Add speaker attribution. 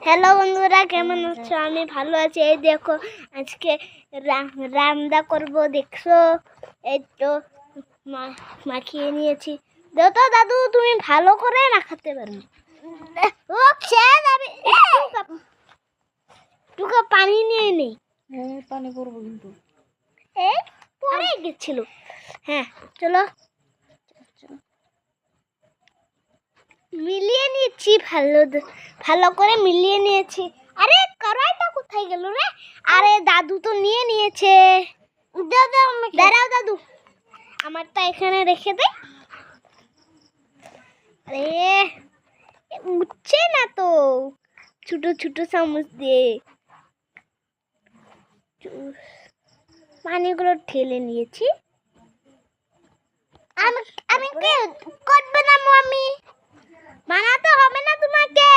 Speaker 1: Hello বন্ধুরা, কেমন আছো? আমি ভালো আছি। এই দেখো আজকে রান্না করব, দেখছো? এই তো মাখিয়ে নিয়েছি। দাও তো দাদু, তুমি ভালো করে মাখাতে পারো। ও খেয়ে যাবে, টুকা পানি নিয়ে নেই।
Speaker 2: পানি করবো কিন্তু
Speaker 1: এই পড়ে গেছিল। হ্যাঁ চলো, মিলিয়ে নিয়েছি, ভালো করে মিলিয়ে নিয়েছি। আরে কড়াইটা কোথায় গেল রে? আরে দাদু তো নিয়ে নিয়েছে। দাঁড়াও দাদু, আমারটা এখানে রেখে দে। আরে উঠছে না তো, ছোট ছোট চামচ দিয়ে পানিগুলো ঢেলে নিয়েছি। আমি করবে না, আমি বানাতে হবে না তোমাকে।